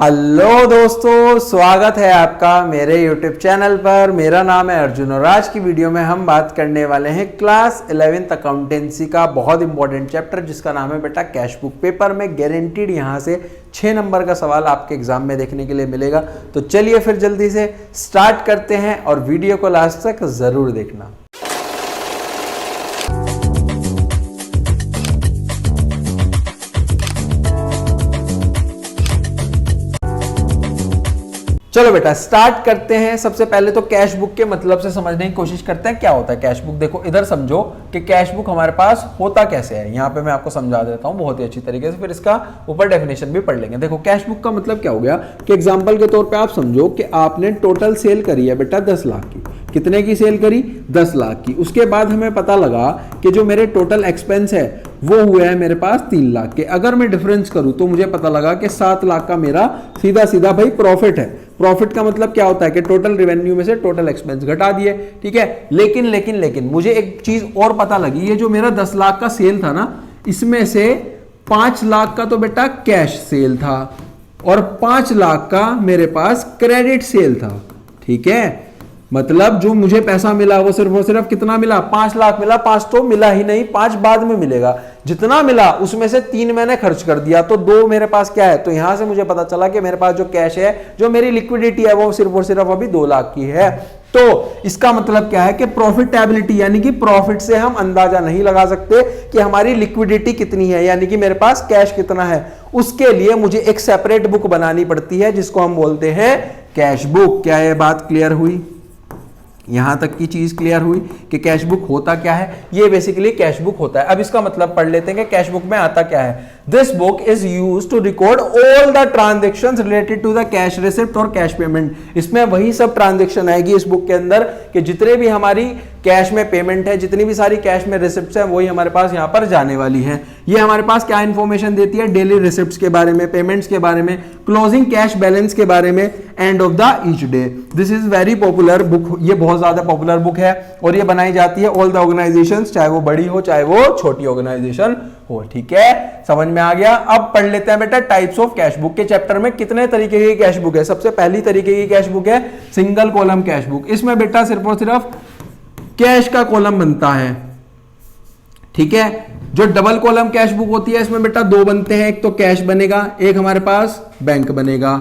Hello दोस्तों, स्वागत है आपका मेरे YouTube चैनल पर। मेरा नाम है अर्जुन और आज की वीडियो में हम बात करने वाले हैं क्लास 11th अकाउंटेंसी का बहुत इंपॉर्टेंट चैप्टर जिसका नाम है बेटा कैश बुक। पेपर में गारंटीड यहाँ से 6 नंबर का सवाल आपके एग्जाम में देखने के लिए मिलेगा। तो चलिए फिर जल्दी से स्टार्ट करते हैं और वीडियो को लास्ट तक जरूर देखना। चलो बेटा स्टार्ट करते हैं। सबसे पहले तो कैश बुक के मतलब से समझने की कोशिश करते हैं क्या होता है कैश बुक। देखो इधर समझो कि कैश बुक हमारे पास होता कैसे है। यहाँ पे मैं आपको समझा देता हूँ बहुत ही अच्छी तरीके से, फिर इसका ऊपर डेफिनेशन भी पढ़ लेंगे। देखो कैश बुक का मतलब क्या हो गया कि एग्जाम्पल के तौर पर आप समझो कि आपने टोटल सेल करी है बेटा 10 लाख की। कितने की सेल करी? 10 लाख की। उसके बाद हमें पता लगा कि जो मेरे टोटल एक्सपेंस है वो हुआ है मेरे पास 3 लाख के। अगर मैं डिफरेंस करूं तो मुझे पता लगा कि 7 लाख का मेरा सीधा सीधा भाई प्रॉफिट है। प्रॉफिट का मतलब क्या होता है कि टोटल रेवेन्यू में से टोटल एक्सपेंस घटा दिए, ठीक है। लेकिन मुझे एक चीज और पता लगी, ये जो मेरा 10 लाख का सेल था ना, इसमें से 5 लाख का तो बेटा कैश सेल था और 5 लाख का मेरे पास क्रेडिट सेल था, ठीक है। मतलब जो मुझे पैसा मिला वो सिर्फ कितना मिला? 5 लाख मिला। 5 तो मिला ही नहीं, 5 बाद में मिलेगा। जितना मिला उसमें से 3 मैंने खर्च कर दिया तो 2 मेरे पास क्या है। तो यहां से मुझे पता चला कि मेरे पास जो कैश है, जो मेरी लिक्विडिटी है, वो सिर्फ और सिर्फ अभी 2 लाख की है। तो इसका मतलब क्या है कि प्रॉफिटेबिलिटी यानी कि प्रॉफिट से हम अंदाजा नहीं लगा सकते कि हमारी लिक्विडिटी कितनी है, यानी कि मेरे पास कैश कितना है। उसके लिए मुझे एक सेपरेट बुक बनानी पड़ती है जिसको हम बोलते हैं कैश बुक। क्या ये बात क्लियर हुई? यहां तक की चीज क्लियर हुई कि कैश बुक होता क्या है। ये बेसिकली कैश बुक होता है। अब इसका मतलब पढ़ लेते हैं कि कैश बुक में आता क्या है। This book is use to record all the transactions related to the cash receipt और कैश पेमेंट। इसमें वही सब ट्रांजेक्शन आएगी इस बुक के अंदर कि जितने भी हमारी कैश में पेमेंट है, जितनी भी सारी कैश में रिसिप्ट्स है, वही हमारे पास यहां पर जाने वाली है। ये हमारे पास क्या इंफॉर्मेशन देती है? डेली रिसिप्ट्स के बारे में, पेमेंट्स के बारे में, क्लोजिंग कैश बैलेंस के बारे में, end of the each day. This is very popular book. ये बहुत ज्यादा पॉपुलर बुक है और ये बनाई जाती है ऑल द ऑर्गेनाइजेशंस, चाहे वो बड़ी हो चाहे वो छोटी ऑर्गेनाइजेशन हो, ठीक है। समझ में आ गया? अब पढ़ लेते हैं बेटा टाइप्स ऑफ कैश बुक। के चैप्टर में कितने तरीके की कैश बुक है? सबसे पहली तरीके की कैश बुक है सिंगल कॉलम कैश बुक। इसमें बेटा सिर्फ और सिर्फ कैश का कॉलम बनता है, ठीक है। जो डबल कॉलम कैश बुक होती है इसमें बेटा 2 बनते हैं, एक तो कैश बनेगा, एक हमारे पास बैंक बनेगा।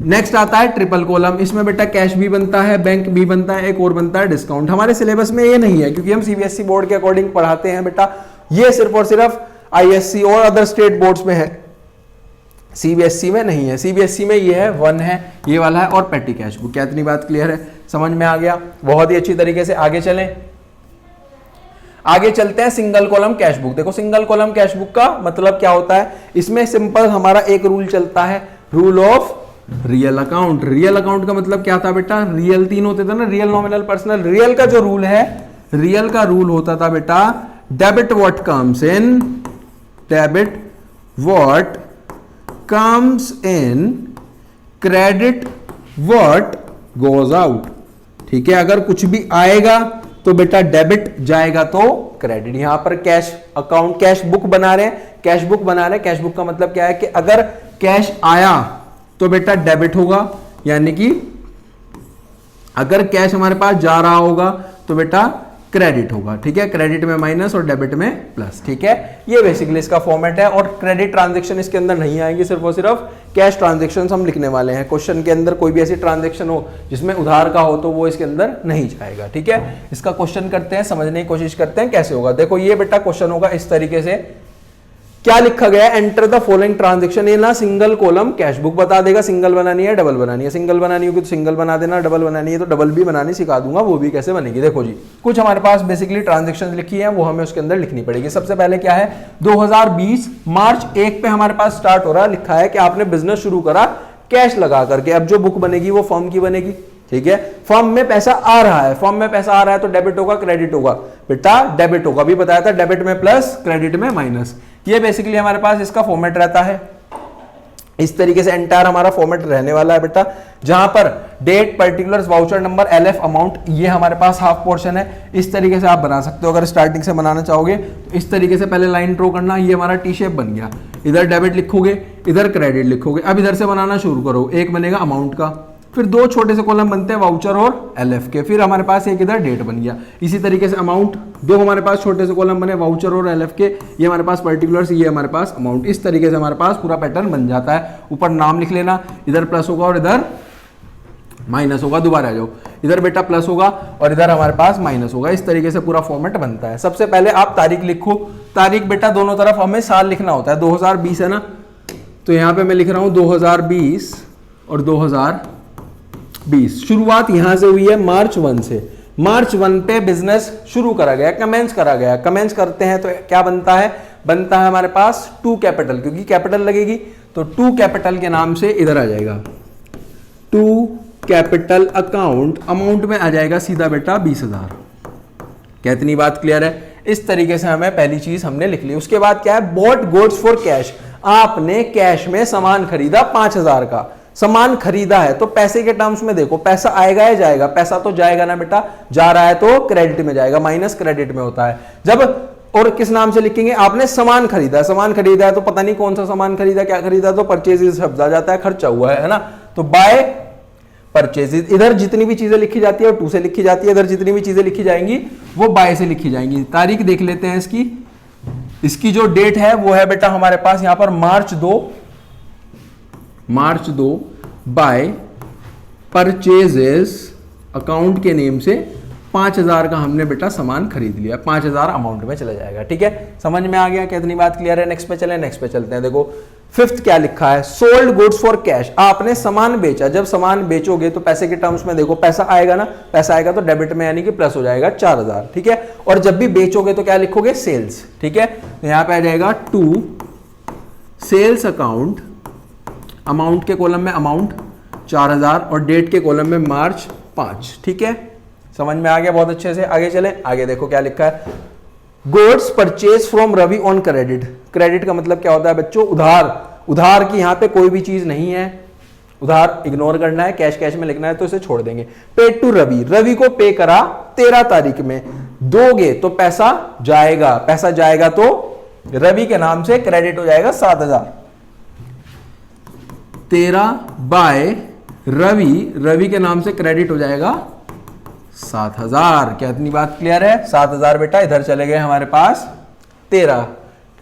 नेक्स्ट आता है ट्रिपल कॉलम। इसमें बेटा कैश भी बनता है, बैंक भी बनता है, एक और बनता है डिस्काउंट। हमारे सिलेबस में ये नहीं है क्योंकि हम सीबीएसई बोर्ड के अकॉर्डिंग पढ़ाते हैं बेटा। ये सिर्फ और सिर्फ आईएससी और अदर स्टेट बोर्ड्स में है, सीबीएसई में नहीं है। सीबीएसई में ये है 1 है, ये वाला है, और पेटी कैश बुक। क्या इतनी बात क्लियर है? समझ में आ गया? बहुत ही अच्छी तरीके से आगे चलें। आगे चलते हैं सिंगल कॉलम कैश बुक। देखो सिंगल कॉलम कैश बुक का मतलब क्या होता है। इसमें सिंपल हमारा एक रूल चलता है, rule of real account. Real account का मतलब क्या था बेटा? रियल 3 होते थे ना, रियल, नॉमिनल, पर्सनल। रियल का जो रूल है, रियल का रूल होता था बेटा debit what comes in, debit what comes in, credit what goes out, ठीक है। अगर कुछ भी आएगा तो बेटा डेबिट, जाएगा तो क्रेडिट। यहां पर कैश अकाउंट, कैश बुक बना रहे हैं, कैश बुक बना रहे हैं। कैश बुक का मतलब क्या है कि अगर कैश आया तो बेटा डेबिट होगा, यानी कि अगर कैश हमारे पास जा रहा होगा तो बेटा क्रेडिट होगा, ठीक है। क्रेडिट में माइनस और डेबिट में प्लस, ठीक है। ये बेसिकली इसका फॉर्मेट है और क्रेडिट ट्रांजैक्शन इसके अंदर नहीं आएंगे, सिर्फ और सिर्फ कैश ट्रांजैक्शन हम लिखने वाले हैं। क्वेश्चन के अंदर कोई भी ऐसी ट्रांजैक्शन हो जिसमें उधार का हो तो वो इसके अंदर नहीं जाएगा, ठीक है। इसका क्वेश्चन करते हैं, समझने की कोशिश करते हैं कैसे होगा। देखो ये बेटा क्वेश्चन होगा इस तरीके से। क्या लिखा गया? Enter the following transaction. ये ना सिंगल कॉलम कैश बुक बता देगा सिंगल बनानी है डबल बनानी है। सिंगल बनानी होगी तो सिंगल बना देना, डबल बनानी है तो डबल भी बनानी सिखा दूंगा, वो भी कैसे बनेगी। देखो जी, कुछ हमारे पास बेसिकली ट्रांजैक्शन लिखी है, वो हमें उसके अंदर लिखनी पड़ेगी। सबसे पहले क्या है, 2020 मार्च 1 पे हमारे पास स्टार्ट हो रहा है। लिखा है कि आपने बिजनेस शुरू करा कैश लगा करके। अब जो बुक बनेगी वो फर्म की बनेगी, ठीक है। फर्म में पैसा आ रहा है, फर्म में पैसा आ रहा है तो डेबिट होगा क्रेडिट होगा? बेटा डेबिट होगा, भी बताया था, डेबिट में प्लस क्रेडिट में माइनस। ये बेसिकली हमारे पास इसका फॉर्मेट रहता है। इस तरीके से एंटायर हमारा फॉर्मेट रहने वाला है बेटा, जहां पर date, particulars, voucher number, LF, amount, ये हमारे पास हाफ पोर्शन है। इस तरीके से आप बना सकते हो अगर स्टार्टिंग से बनाना चाहोगे तो। इस तरीके से पहले लाइन ड्रॉ करना, ये हमारा टी शेप बन गया, इधर डेबिट लिखोगे, इधर क्रेडिट लिखोगे। अब इधर से बनाना शुरू करो, एक बनेगा अमाउंट का, फिर दो छोटे से कॉलम बनते हैं वाउचर और एलएफ के, फिर हमारे पास एक इधर डेट बन गया। इसी तरीके से अमाउंट, दो हमारे पास छोटे से कॉलम बने वाउचर और एलएफ के, ये हमारे पास पर्टिकुलर्स, ये हमारे पास अमाउंट। इस तरीके से हमारे पास पूरा पैटर्न बन जाता है। ऊपर नाम लिख लेना, इधर प्लस होगा और इधर माइनस होगा। दोबारा आ जाओ, इधर बेटा प्लस होगा और इधर हमारे पास माइनस होगा। इस तरीके से पूरा फॉर्मेट बनता है। सबसे पहले आप तारीख लिखो। तारीख बेटा दोनों तरफ हमें साल लिखना होता है। 2020 है ना, तो यहां पे मैं लिख रहा हूं 2020 और 2020। शुरुआत यहां से हुई है मार्च 1 से। मार्च 1 पे बिजनेस शुरू करा गया, कमेंस करा गया। कमेंस करते हैं तो क्या बनता है? बनता है हमारे पास 2 कैपिटल, क्योंकि कैपिटल लगेगी तो 2 कैपिटल के नाम से इधर आ जाएगा 2 कैपिटल अकाउंट। अमाउंट में आ जाएगा सीधा बेटा 20,000। क्या इतनी बात क्लियर है? इस तरीके से हमें पहली चीज हमने लिख ली। उसके बाद क्या है? Bought goods for cash. आपने कैश में सामान खरीदा 5,000 का सामान खरीदा है, तो पैसे के टर्म्स में देखो, पैसा आएगा या जाएगा? पैसा तो जाएगा ना बेटा, जा रहा है तो क्रेडिट में जाएगा, माइनस क्रेडिट में होता है जब। और किस नाम से लिखेंगे? आपने सामान खरीदा, सामान खरीदा है तो पता नहीं कौन सा सामान खरीदा, क्या खरीदा, तो परचेजेस शब्द आ जाता है, खर्चा हुआ है ना, तो बाय परचेजेस। इधर जितनी भी चीजें लिखी जाती है वो 2 से लिखी जाती है, इधर जितनी भी चीजें लिखी जाएंगी वो बाय से लिखी जाएंगी। तारीख देख लेते हैं इसकी। इसकी जो डेट है वो है बेटा हमारे पास यहां पर मार्च 2 बाय परचेजेस अकाउंट के नेम से 5,000 का हमने बेटा सामान खरीद लिया। 5,000 अमाउंट में चला जाएगा। ठीक है, समझ में आ गया? कितनी बात क्लियर है? नेक्स्ट पे चले, नेक्स्ट पे चलते हैं। देखो 5th क्या लिखा है? Sold goods for cash. आपने सामान बेचा, जब सामान बेचोगे तो पैसे के टर्म्स में देखो, पैसा आएगा ना, पैसा आएगा तो डेबिट में यानी कि प्लस हो जाएगा 4,000। ठीक है, और जब भी बेचोगे तो क्या लिखोगे? सेल्स। ठीक है, तो यहां पे आ जाएगा 2 सेल्स अकाउंट। अमाउंट के कॉलम में अमाउंट 4,000 और डेट के कॉलम में मार्च 5। ठीक है, समझ में आ गया बहुत अच्छे से। आगे चले, आगे देखो क्या लिखा है? Goods purchase from Ravi on credit. Credit का मतलब क्या होता है बच्चों? उधार। उधार की यहां पे कोई भी चीज नहीं है, उधार इग्नोर करना है, कैश कैश में लिखना है तो इसे छोड़ देंगे। Paid to Ravi. रवि को पे करा 13 तारीख में। दोगे तो पैसा जाएगा, पैसा जाएगा तो रवि के नाम से क्रेडिट हो जाएगा 7,000। 13 बाय रवि, रवि के नाम से क्रेडिट हो जाएगा 7,000। क्या इतनी बात क्लियर है? 7,000 बेटा इधर चले गए हमारे पास 13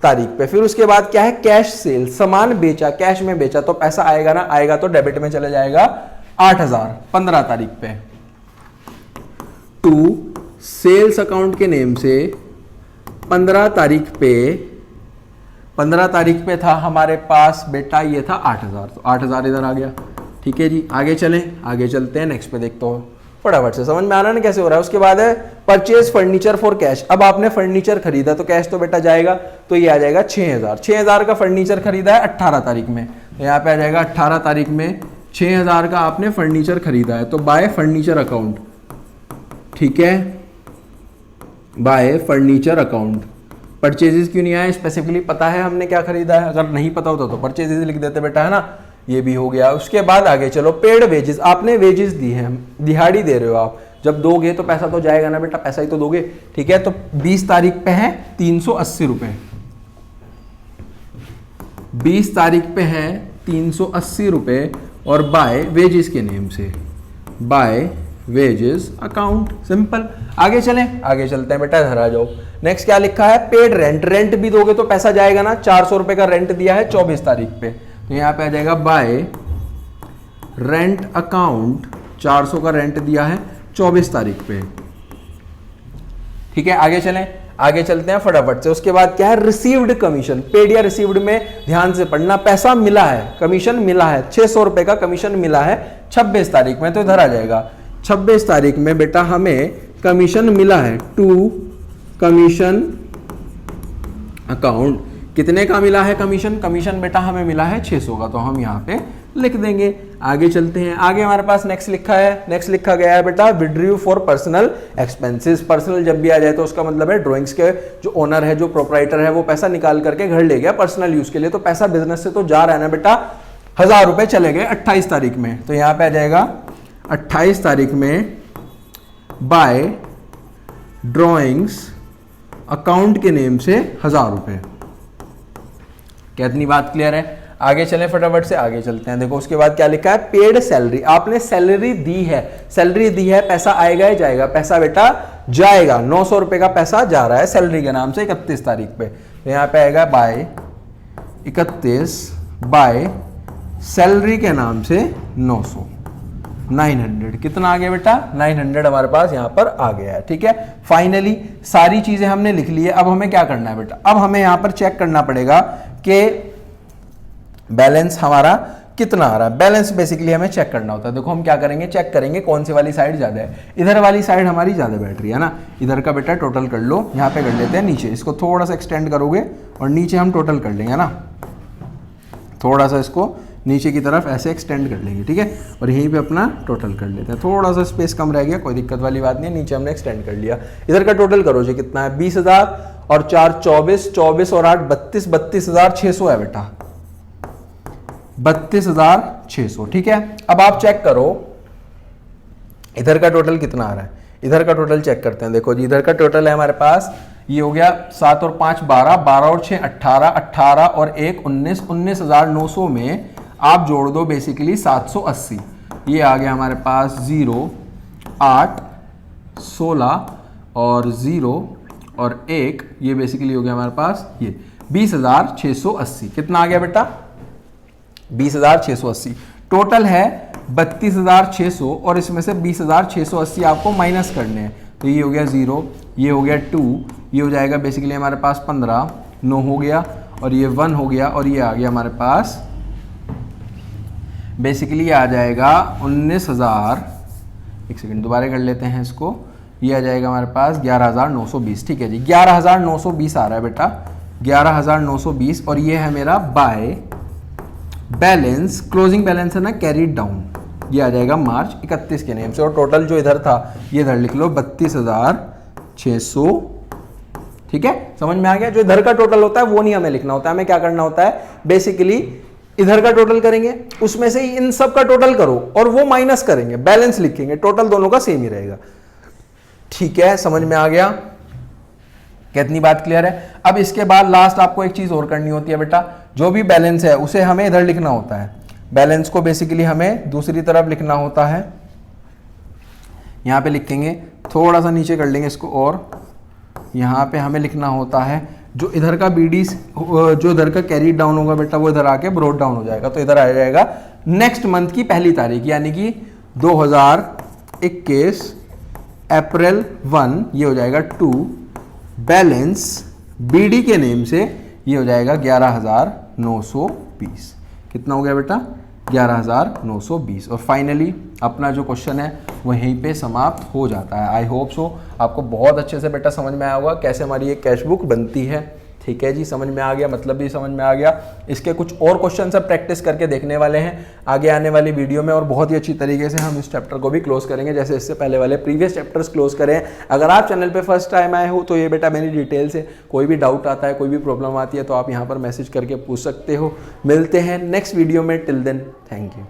तारीख पे। फिर उसके बाद क्या है? Cash cell. सामान बेचा, कैश में बेचा तो पैसा आएगा ना, आएगा तो डेबिट में चले जाएगा 8,000 15 तारीख पे। 2 सेल्स अकाउंट के नेम से 15 तारीख पे, 15 तारीख पे था हमारे पास बेटा ये था 8,000, तो 8,000 इधर आ गया। ठीक है जी, आगे चलें, आगे चलते हैं, नेक्स्ट पे देखते हो फटाफट से। समझ में आ रहा है ना कैसे हो रहा है? उसके बाद है परचेज फर्नीचर फॉर कैश। अब आपने फर्नीचर खरीदा तो कैश तो बेटा जाएगा, तो ये आ जाएगा 6,000। 6,000 का फर्नीचर खरीदा है 18 तारीख में, तो यहाँ पे आ जाएगा 18 तारीख में 6,000 का आपने फर्नीचर खरीदा है, तो बाय फर्नीचर अकाउंट। ठीक है, बाय फर्नीचर अकाउंट। परचेजेस क्यों नहीं आया? स्पेसिफिकली पता है हमने क्या खरीदा है, अगर नहीं पता होता तो परचेजेस लिख देते बेटा, है ना। ये भी हो गया। उसके बाद आगे चलो, पेड वेजेस। आपने वेजेस दी है, दिहाड़ी दे रहे हो आप, जब दोगे तो पैसा तो जाएगा ना बेटा, पैसा ही तो दोगे। ठीक है, तो 20 तारीख पे है 380 रुपए, 20 तारीख पे है 380 रुपए, और बाय वेजेस के नेम से, बाय वेजेस अकाउंट। सिंपल। आगे चलें, आगे चलते हैं बेटा, इधर आ जाओ। नेक्स्ट क्या लिखा है? Paid rent. रेंट भी दोगे तो पैसा जाएगा ना, 400 रुपए का रेंट दिया है 24 तारीख पे, तो यहां पे आ जाएगा बाय रेंट अकाउंट। 400 का रेंट दिया है 24 तारीख पे। ठीक है, आगे चलें, आगे चलते हैं फटाफट से। उसके बाद क्या है? Received commission. पेड या रिसीव्ड में ध्यान से पढ़ना, पैसा मिला है, कमीशन मिला है, 600 रुपए का कमीशन मिला है 26 तारीख में, तो इधर आ जाएगा 26 तारीख में बेटा हमें कमीशन मिला है। 2 कमीशन अकाउंट। कितने का मिला है कमीशन? कमीशन बेटा हमें मिला है 600 का, तो हम यहाँ पे लिख देंगे। आगे चलते हैं, आगे हमारे पास नेक्स्ट लिखा है, नेक्स्ट लिखा गया है बेटा withdrew for personal expenses. Personal जब भी आ जाए तो उसका मतलब है ड्राइंग्स के जो ओनर है, जो प्रोपराइटर है, वो पैसा निकाल करके घर ले गया पर्सनल यूज के लिए, तो पैसा बिजनेस से तो जा रहा है ना बेटा, 1000 रुपए चले गए 28 तारीख में, तो यहां पे आ जाएगा 28 तारीख में बाय ड्रॉइंग्स अकाउंट के नेम से 1000 रुपए। कितनी बात क्लियर है? आगे चलें, फटाफट से आगे चलते हैं। देखो उसके बाद क्या लिखा है, पेड सैलरी, आपने सैलरी दी है, सैलरी दी है, पैसा आएगा या जाएगा? पैसा बेटा जाएगा, 900 रुपए का पैसा जा रहा है सैलरी के नाम से 31 तारीख पे, तो यहां पे आएगा बाय 31 बाय सैलरी के नाम से 900, 900 कितना आ गया बेटा? 900 हमारे पास यहां पर आ गया है। ठीक है, फाइनली सारी चीजें हमने लिख ली है। अब हमें क्या करना है बेटा? अब हमें यहां पर चेक करना पड़ेगा कि बैलेंस हमारा कितना आ रहा है। बैलेंस बेसिकली हमें चेक करना होता है। देखो हम क्या करेंगे, चेक करेंगे कौन सी वाली साइड ज्यादा है। इधर वाली साइड हमारी ज्यादा बैठ रही है ना, इधर का बेटा टोटल कर लो। यहां पे कर लेते हैं नीचे, इसको थोड़ा सा एक्सटेंड करोगे और नीचे हम टोटल कर लेंगे ना, थोड़ा सा इसको नीचे की तरफ ऐसे एक्सटेंड कर लेंगे। ठीक है, और यहीं पे अपना टोटल कर लेते हैं। थोड़ा सा स्पेस कम रह गया, कोई दिक्कत वाली बात नहीं है, नीचे हमने एक्सटेंड कर लिया। इधर का टोटल करो जी, कितना है? 20,000 और 4 24, 24 और 8 32, 32,600 है बेटा, 32,600। ठीक है, अब आप चेक करो इधर का टोटल कितना आ रहा है। इधर का टोटल चेक करते हैं। देखो जी, इधर का टोटल है हमारे पास, ये हो गया 7 और 5 12, 12 और 6 18, 18 और 1 19, 19,900 में आप जोड़ दो बेसिकली 780। ये आ गया हमारे पास 0 8 16 और 0 और 1, ये बेसिकली हो गया हमारे पास ये 20,680। कितना आ गया बेटा? 20,680। टोटल है 32,600 और इसमें से 20,680 आपको माइनस करने हैं, तो ये हो गया 0, ये हो गया 2, ये हो जाएगा बेसिकली हमारे पास 15, 9 हो गया और ये 1 हो गया और ये आ गया हमारे पास बेसिकली आ जाएगा 19,000। एक सेकंड दोबारा कर लेते हैं इसको, ये आ जाएगा हमारे पास 11,920। ठीक है जी, 11,920 आ रहा है बेटा, 11,920 और ये है मेरा बाय बैलेंस, क्लोजिंग बैलेंस है ना, कैरीड डाउन, ये आ जाएगा मार्च 31 के नेम से। और टोटल जो इधर था ये इधर लिख लो 32,600। ठीक है, समझ में आ गया? जो इधर का टोटल होता है वो नहीं हमें लिखना होता है, हमें क्या करना होता है, बेसिकली इधर का टोटल करेंगे, उसमें से इन सब का टोटल करो और वो माइनस करेंगे, बैलेंस लिखेंगे, टोटल दोनों का सेम ही रहेगा। ठीक है, समझ में आ गया? कितनी बात क्लियर है? अब इसके बाद लास्ट आपको एक चीज और करनी होती है बेटा, जो भी बैलेंस है उसे हमें इधर लिखना होता है। बैलेंस को बेसिकली हमें दूसरी तरफ लिखना होता है, यहां पे लिखेंगे, थोड़ा सा नीचे कर लेंगे इसको, और यहां पे हमें लिखना होता है जो इधर का बीडी, जो इधर का कैरी डाउन होगा बेटा वो इधर आके ब्रोड डाउन हो जाएगा, तो इधर आ जाएगा नेक्स्ट मंथ की पहली तारीख, यानी कि 2021 अप्रैल 1, ये हो जाएगा 2 बैलेंस बीडी के नेम से, ये हो जाएगा 11,920। कितना हो गया बेटा? 11,920। और फाइनली अपना जो क्वेश्चन है वो यहीं पे समाप्त हो जाता है। आई होप सो आपको बहुत अच्छे से बेटा समझ में आया होगा कैसे हमारी ये कैश बुक बनती है। ठीक है जी, समझ में आ गया, मतलब भी समझ में आ गया। इसके कुछ और क्वेश्चन सब प्रैक्टिस करके देखने वाले हैं आगे आने वाली वीडियो में, और बहुत ही अच्छी तरीके से हम इस चैप्टर को भी क्लोज करेंगे जैसे इससे पहले वाले प्रीवियस चैप्टर्स क्लोज करें। अगर आप चैनल पे फर्स्ट टाइम आए हो तो ये बेटा मेरी डिटेल से कोई भी डाउट आता है, कोई भी प्रॉब्लम आती है तो आप यहाँ पर मैसेज करके पूछ सकते हो। मिलते हैं नेक्स्ट वीडियो में, टिल देन थैंक यू।